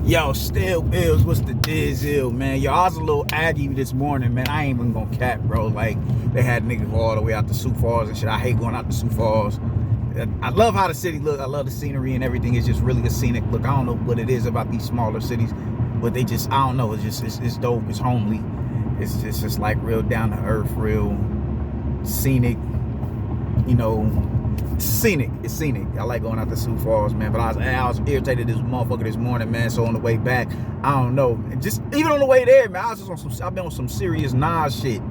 Yo, still Bills, what's the dizzle, man? Yo, I was a little aggy this morning, man. I ain't even gonna cap, bro. Like, they had niggas go all the way out to Sioux Falls and shit. I hate going out to Sioux Falls. I love how the city look. I love the scenery and everything. It's just really a scenic look. I don't know what it is about these smaller cities, but they just, I don't know. It's just, it's dope. It's homely. It's just like real down to earth, real scenic, you know, scenic. It's scenic. I like going out to Sioux Falls, man. But I was irritated this motherfucker this morning, man. So on the way back, I don't know. Just even on the way there, man, I was just on some. I've been on some serious Nas shit.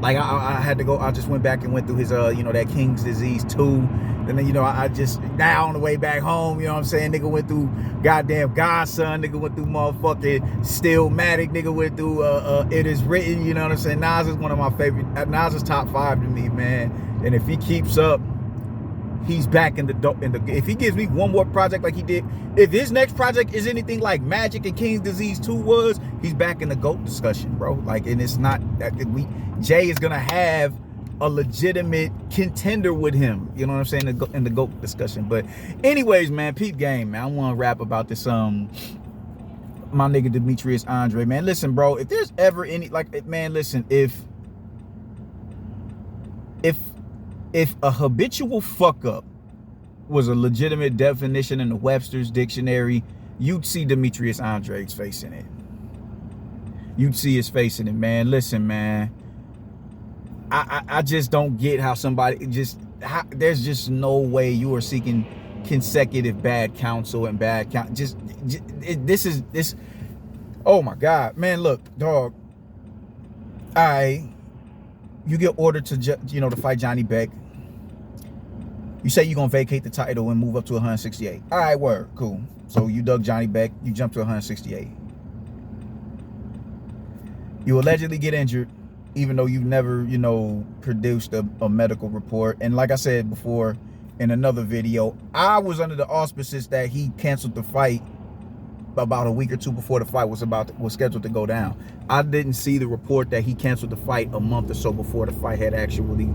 Like I had to go. I just went back and went through his, that King's Disease 2. And then, I just now on the way back home, you know what I'm saying? Nigga went through goddamn Godson. Nigga went through motherfucking Stillmatic. Nigga went through It Is Written. You know what I'm saying? Nas is one of my favorite. Nas is top 5 to me, man. And if he keeps up, he's back in the if he gives me one more project like he did, if his next project is anything like Magic and King's Disease 2 was, he's back in the GOAT discussion, bro. Like, and it's not that Jay is gonna have a legitimate contender with him, you know what I'm saying, in the GOAT discussion. But anyways, man, peep game, man. I want to rap about this my nigga Demetrius Andre, man. Listen, bro, if there's ever any, like, man, listen, if a habitual fuck up was a legitimate definition in the Webster's dictionary, you'd see Demetrius Andre's face in it. You'd see his face in it, man. Listen, man, I just don't get how somebody there's just no way you are seeking consecutive bad counsel and bad count. This. Oh my God, man. Look, dog. You get ordered to to fight Johnny Beck. You say you're gonna vacate the title and move up to 168. All right, word, cool. So you dug Johnny Beck, you jumped to 168. You allegedly get injured, even though you've never, produced a medical report. And like I said before in another video, I was under the auspices that he canceled the fight about a week or two before the fight was scheduled to go down. I didn't see the report that he canceled the fight a month or so before the fight had actually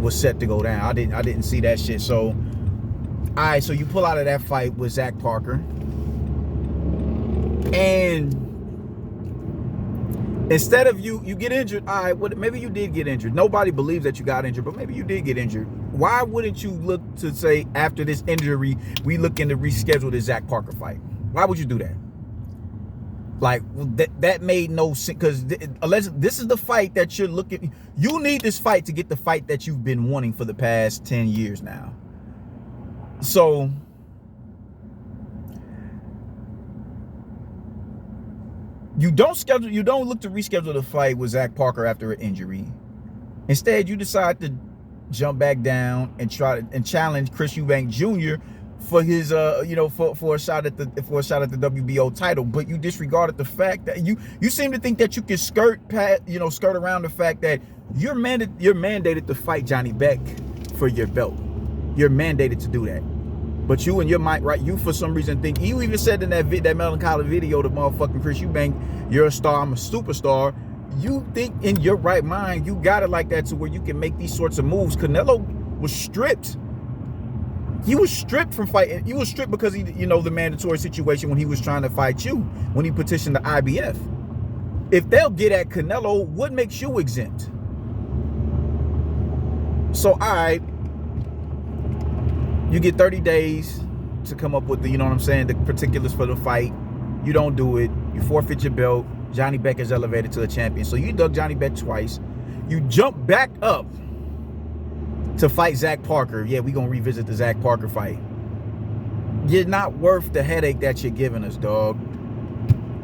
was set to go down. I didn't see that shit. So, all right, so you pull out of that fight with Zach Parker, and instead of you get injured. All right, maybe you did get injured. Nobody believes that you got injured, but maybe you did get injured. Why wouldn't you look to say, after this injury, we looking to reschedule the Zach Parker fight? Why would you do that? Like, that made no sense, because this is the fight that you're looking. You need this fight to get the fight that you've been wanting for the past 10 years now. So you don't look to reschedule the fight with Zach Parker after an injury. Instead, you decide to jump back down and challenge Chris Eubank Jr. for his for a shot at the WBO title. But you disregarded the fact that you seem to think that you can skirt around the fact that you're mandated to fight Johnny Beck for your belt. You're mandated to do that. But you in your mind, right, you for some reason think, you even said in that melancholy video to motherfucking Chris Eubank, you're a star, I'm a superstar. You think in your right mind you got it like that to where you can make these sorts of moves. Canelo was stripped. He was stripped from fighting. He was stripped because the mandatory situation when he was trying to fight you, when he petitioned the IBF. If they'll get at Canelo, what makes you exempt? So, all right, you get 30 days to come up with the particulars for the fight. You don't do it. You forfeit your belt. Johnny Beck is elevated to a champion. So you dug Johnny Beck twice. You jump back up to fight Zach Parker. Yeah, we're going to revisit the Zach Parker fight. You're not worth the headache that you're giving us, dog.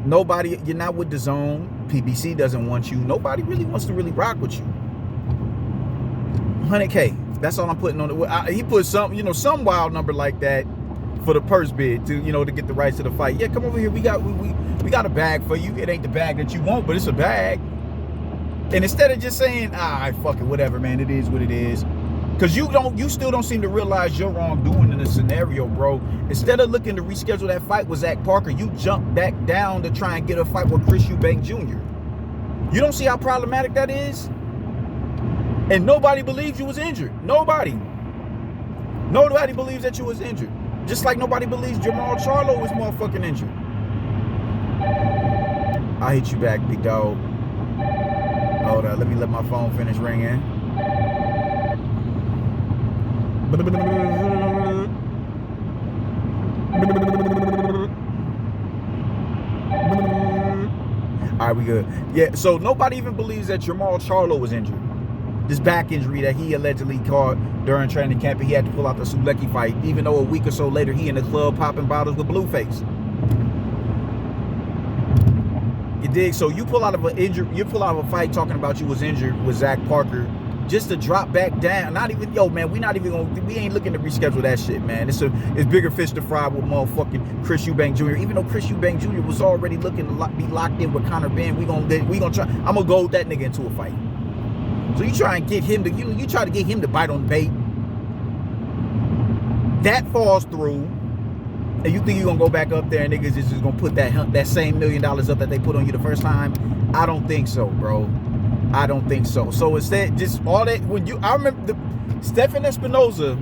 You're not with the zone. PBC doesn't want you. Nobody really wants to really rock with you. 100K. That's all I'm putting on it. He put some wild number like that for the purse bid to get the rights to the fight. Yeah, come over here. We got a bag for you. It ain't the bag that you want, but it's a bag. And instead of just saying, fuck it, whatever, man, it is what it is. Because you still don't seem to realize your wrongdoing in this scenario, bro. Instead of looking to reschedule that fight with Zach Parker, you jump back down to try and get a fight with Chris Eubank Jr. You don't see how problematic that is? And nobody believes you was injured. Nobody believes that you was injured. Just like nobody believes Jamal Charlo was motherfucking injured. I'll hit you back, big dog. Hold on, let me let my phone finish ringing. All right, we good. Yeah, so nobody even believes that Jamal Charlo was injured. This back injury that he allegedly caught during training camp, and he had to pull out the Sulecki fight, even though a week or so later he in the club popping bottles with Blueface. You dig? So you pull out of a fight talking about you was injured with Zach Parker, just to drop back down. Not even, yo, man, we ain't looking to reschedule that shit, man. It's bigger fish to fry with motherfucking Chris Eubank Jr. Even though Chris Eubank Jr. was already looking to be locked in with Conor Ben, we gonna try. I'm gonna goad that nigga into a fight. So you try and get him to, you try to get him to bite on bait. That falls through. And you think you're gonna go back up there and niggas is just gonna put that same $1 million up that they put on you the first time? I don't think so, bro. I don't think so. So instead, just all that, I remember Stephen Espinoza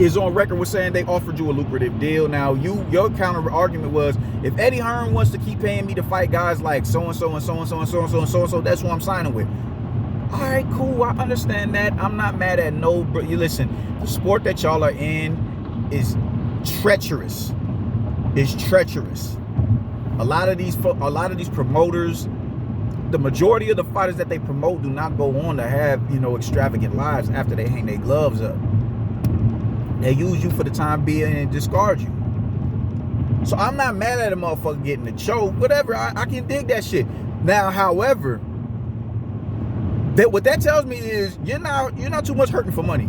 is on record with saying they offered you a lucrative deal. Now, your counter argument was, if Eddie Hearn wants to keep paying me to fight guys like so-and-so and so-and-so and so-and-so and so-and-so, that's who I'm signing with. All right, cool, I understand that. I'm not mad at no, but you listen, the sport that y'all are in is treacherous. It's treacherous. A lot of these promoters, the majority of the fighters that they promote do not go on to have, extravagant lives after they hang their gloves up. They use you for the time being and discard you. So I'm not mad at a motherfucker getting the choke, whatever. I can dig that shit. Now, however, what that tells me is you're not too much hurting for money.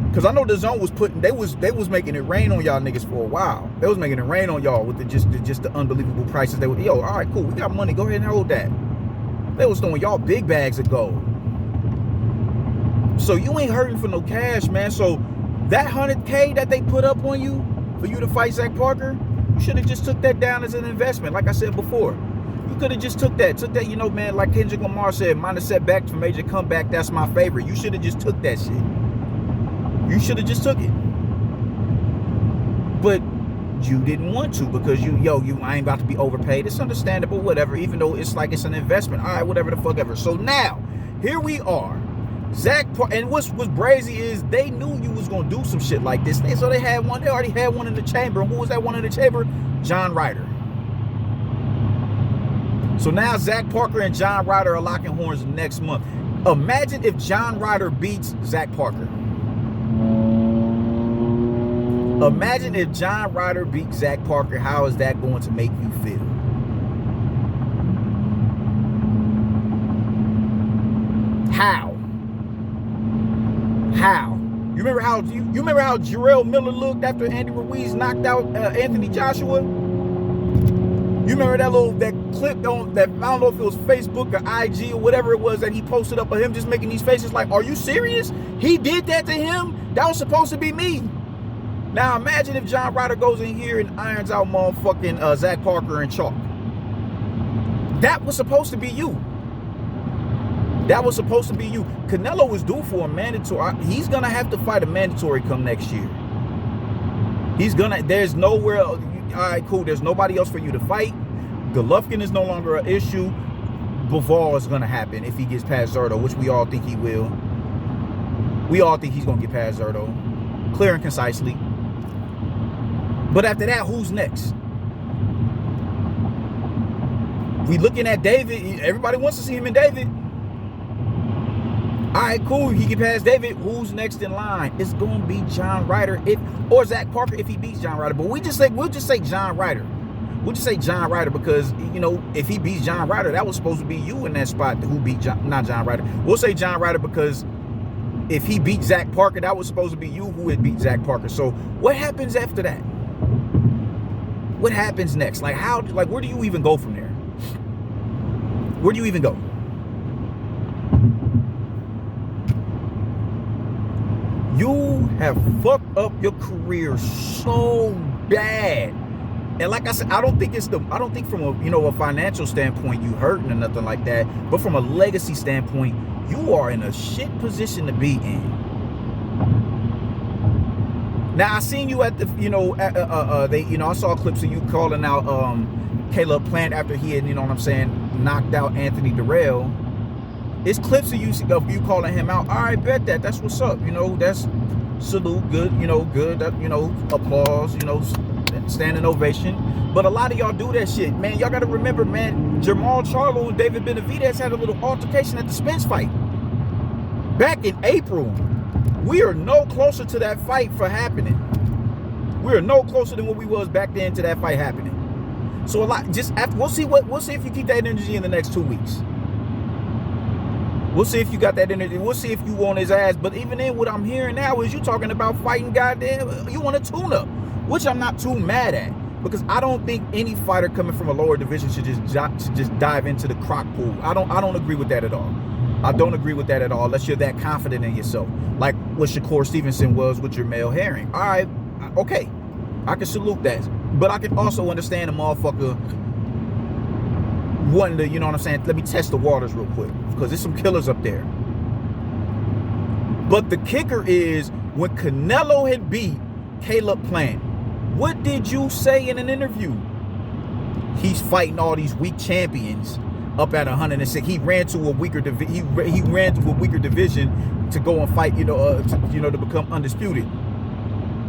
Because I know the zone was they was making it rain on y'all niggas for a while. They was making it rain on y'all with just the unbelievable prices. They were, all right, cool, we got money, go ahead and hold that. They was throwing y'all big bags of gold. So you ain't hurting for no cash, man. So that $100K that they put up on you for you to fight Zach Parker, you should have just took that down as an investment. Like I said before, you could have just took that, man, like Kendrick Lamar said, minor setback for major comeback, that's my favorite. You should have just took that shit. You should have just took it. But you didn't want to because I ain't about to be overpaid. It's understandable, whatever, even though it's like it's an investment. All right, whatever the fuck ever. So now, here we are. Zach Parker, and what's brazy is they knew you was gonna do some shit like this. So they already had one in the chamber. And who was that one in the chamber? John Ryder. So now Zach Parker and John Ryder are locking horns next month. Imagine if John Ryder beats Zach Parker. Imagine if John Ryder beats Zach Parker. How is that going to make you feel? How? You remember how Jarrell Miller looked after Andy Ruiz knocked out Anthony Joshua? You remember that clip on that, I don't know if it was Facebook or IG or whatever it was that he posted up of him just making these faces like, are you serious? He did that to him? That was supposed to be me. Now imagine if John Ryder goes in here and irons out motherfucking Zach Parker and chalk. That was supposed to be you. That was supposed to be you. Canelo is due for a mandatory. He's going to have to fight a mandatory come next year. There's nowhere. All right, cool. There's nobody else for you to fight. Golovkin is no longer an issue. Bivol is going to happen if he gets past Zurdo, which we all think he will. We all think he's going to get past Zurdo. Clear and concisely. But after that, who's next? We looking at David. Everybody wants to see him in David. All right, cool. He get past David. Who's next in line? It's going to be John Ryder or Zach Parker if he beats John Ryder. But we'll just say John Ryder. We'll just say John Ryder because, if he beats John Ryder, that was supposed to be you in that spot who beat not John Ryder. We'll say John Ryder because if he beat Zach Parker, that was supposed to be you who had beat Zach Parker. So what happens after that? What happens next? Where do you even go from there? Where do you even go? You have fucked up your career so bad. And like I said, I don't think from a financial standpoint you hurting or nothing like that, but from a legacy standpoint, you are in a shit position to be in. Now I seen you at the, I saw clips of you calling out Caleb Plant after he had, what I'm saying, knocked out Anthony Durrell. It's clips of you calling him out. All right, bet that. That's what's up. That's salute, good, good, applause, standing ovation. But a lot of y'all do that shit, man. Y'all got to remember, man, Jamal Charlo and David Benavidez had a little altercation at the Spence fight back in April. We are no closer to that fight for happening. We are no closer than what we was back then to that fight happening. So we'll see if you keep that energy in the next 2 weeks. We'll see if you got that energy. We'll see if you want his ass. But even then, what I'm hearing now is you talking about fighting goddamn, you want a tune-up, which I'm not too mad at, because I don't think any fighter coming from a lower division should just dive into the crock pool. I don't agree with that at all. I don't agree with that at all, unless you're that confident in yourself, like what Shakur Stevenson was with Jermell Herring. All right, okay, I can salute that, but I can also understand a motherfucker wanting to, let me test the waters real quick, because there's some killers up there. But the kicker is, when Canelo had beat Caleb Plant, what did you say in an interview? He's fighting all these weak champions up at 106. He ran to a weaker division. He ran to a weaker division to go and fight, to become undisputed.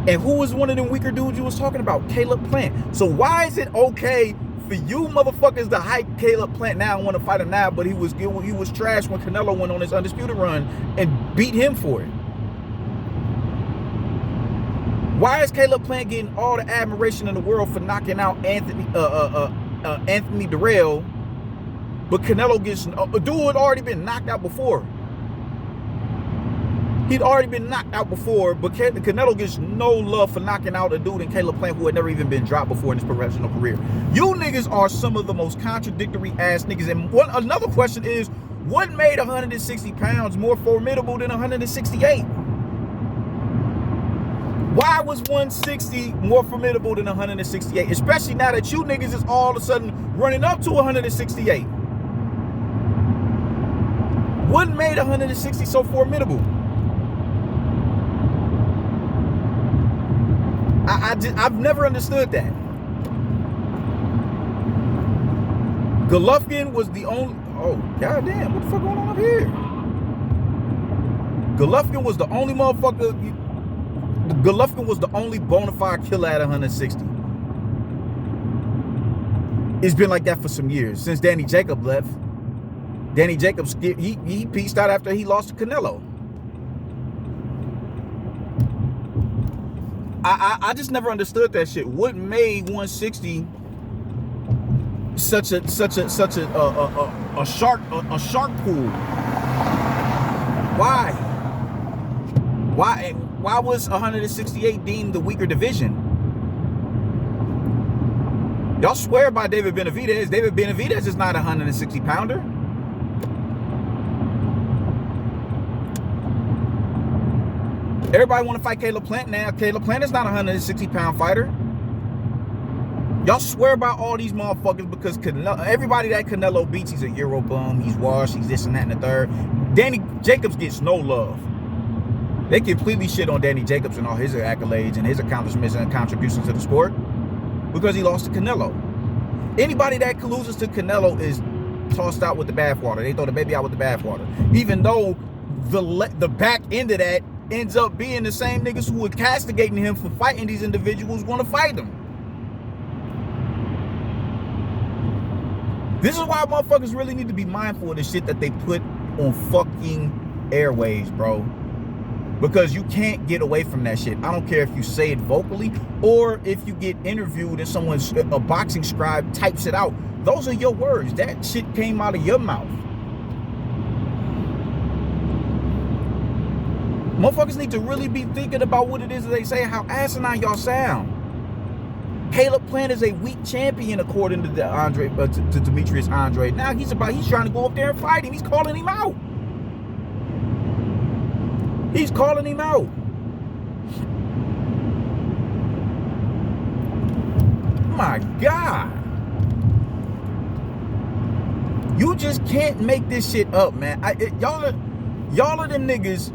And who was one of them weaker dudes you was talking about? Caleb Plant. So why is it okay for you motherfuckers to hype Caleb Plant now and want to fight him now, but he was trash when Canelo went on his undisputed run and beat him for it? Why is Caleb Plant getting all the admiration in the world for knocking out Anthony Durrell, but Canelo gets, a dude had already been knocked out before. He'd already been knocked out before, but Canelo gets no love for knocking out a dude in Caleb Plant who had never even been dropped before in his professional career. You niggas are some of the most contradictory ass niggas. And another question is, what made 160 pounds more formidable than 168? Why was 160 more formidable than 168? Especially now that you niggas is all of a sudden running up to 168. What made 160 so formidable? I've never understood that. Golovkin was the only, oh goddamn, what the fuck going on up here? Golovkin was the only motherfucker. Golovkin was the only bona fide killer at 160. It's been like that for some years, since Danny Jacobs left. Danny Jacobs, he pieced out after he lost to Canelo. I just never understood that shit. What made 160 such a shark pool? Why was 168 deemed the weaker division? Y'all swear by David Benavidez. David Benavidez is not a 160 pounder. Everybody want to fight Caleb Plant now. Caleb Plant is not a 160-pound fighter. Y'all swear by all these motherfuckers because everybody that Canelo beats, he's a Euro bum, he's washed, he's this and that and the third. Danny Jacobs gets no love. They completely shit on Danny Jacobs and all his accolades and his accomplishments and contributions to the sport because he lost to Canelo. Anybody that loses to Canelo is tossed out with the bathwater. They throw the baby out with the bathwater. Even though the back end of that ends up being the same niggas who were castigating him for fighting these individuals want to fight him. This is why motherfuckers really need to be mindful of the shit that they put on fucking airwaves, bro. Because you can't get away from that shit. I don't care if you say it vocally or if you get interviewed and a boxing scribe types it out. Those are your words. That shit came out of your mouth. Motherfuckers need to really be thinking about what it is that they say, how asinine y'all sound. Caleb Plant is a weak champion according to to Demetrius Andrade. Now he's trying to go up there and fight him. He's calling him out. He's calling him out. My God. You just can't make this shit up, man. Y'all are them niggas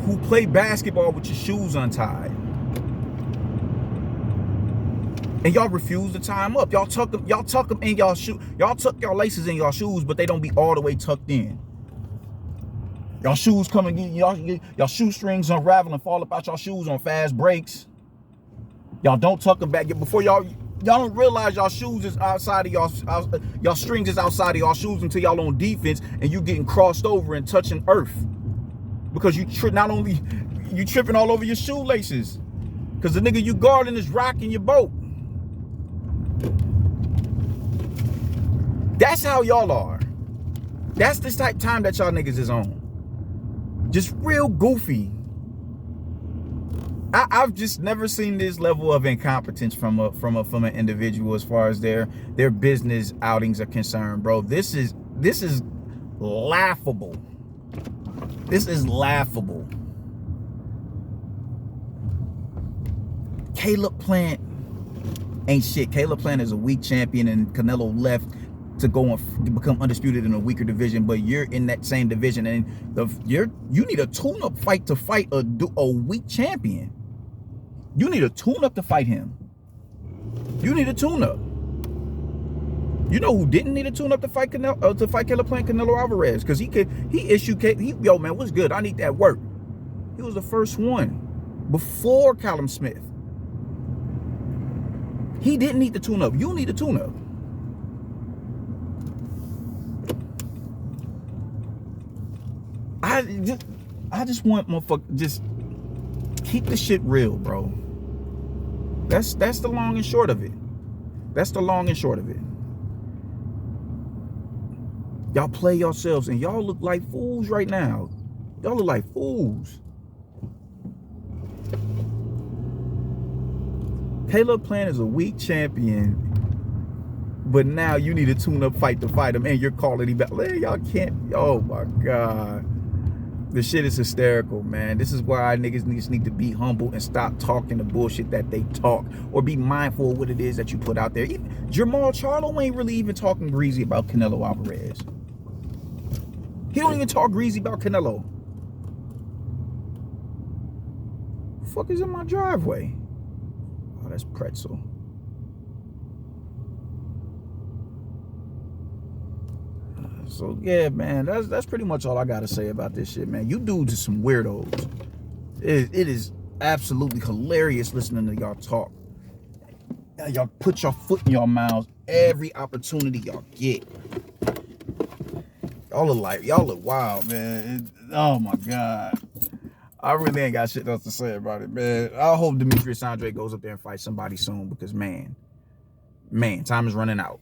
who play basketball with your shoes untied. And y'all refuse to tie them up. Y'all tuck them in y'all shoe. Y'all tuck y'all laces in y'all shoes, but they don't be all the way tucked in. Y'all shoes come and y'all shoestrings unravel and fall about y'all shoes on fast breaks. Y'all don't tuck them back. Before y'all don't realize y'all shoes is outside of y'all strings is outside of y'all shoes until y'all on defense and you getting crossed over and touching earth. Because not only you tripping all over your shoelaces. Because the nigga you guarding is rocking your boat. That's how y'all are. That's the type of time that y'all niggas is on. Just real goofy. I've just never seen this level of incompetence from an individual as far as their business outings are concerned, bro. This is laughable. This is laughable. Caleb Plant ain't shit. Caleb Plant is a weak champion, and Canelo left to go and become undisputed in a weaker division, but you're in that same division, and you need a tune-up fight to fight a weak champion. You need a tune-up to fight him. You need a tune-up. You know who didn't need a tune-up to fight Caleb Plant? Canelo Alvarez, because yo man, what's good? I need that work. He was the first one before Callum Smith. He didn't need the tune-up. You need a tune-up. I just want motherfucker, just keep the shit real, bro. That's the long and short of it. That's the long and short of it. Y'all play yourselves and y'all look like fools right now. Y'all look like fools. Caleb Plant is a weak champion, but now you need a tune-up fight to fight him, and you're calling him back. Y'all can't. Oh my God. The shit is hysterical, man. This is why niggas need to be humble and stop talking the bullshit that they talk, or be mindful of what it is that you put out there. Jamal Charlo ain't really even talking greasy about Canelo Alvarez. He don't even talk greasy about Canelo. The fuck is in my driveway? Oh, that's pretzel. So yeah, man, that's pretty much all I gotta say about this shit, man. You dudes are some weirdos. It is absolutely hilarious listening to y'all talk. Y'all put your foot in your mouths every opportunity y'all get. Y'all look wild, man. Oh my God. I really ain't got shit else to say about it, man. I hope Demetrius Andrade goes up there and fights somebody soon, because man, time is running out.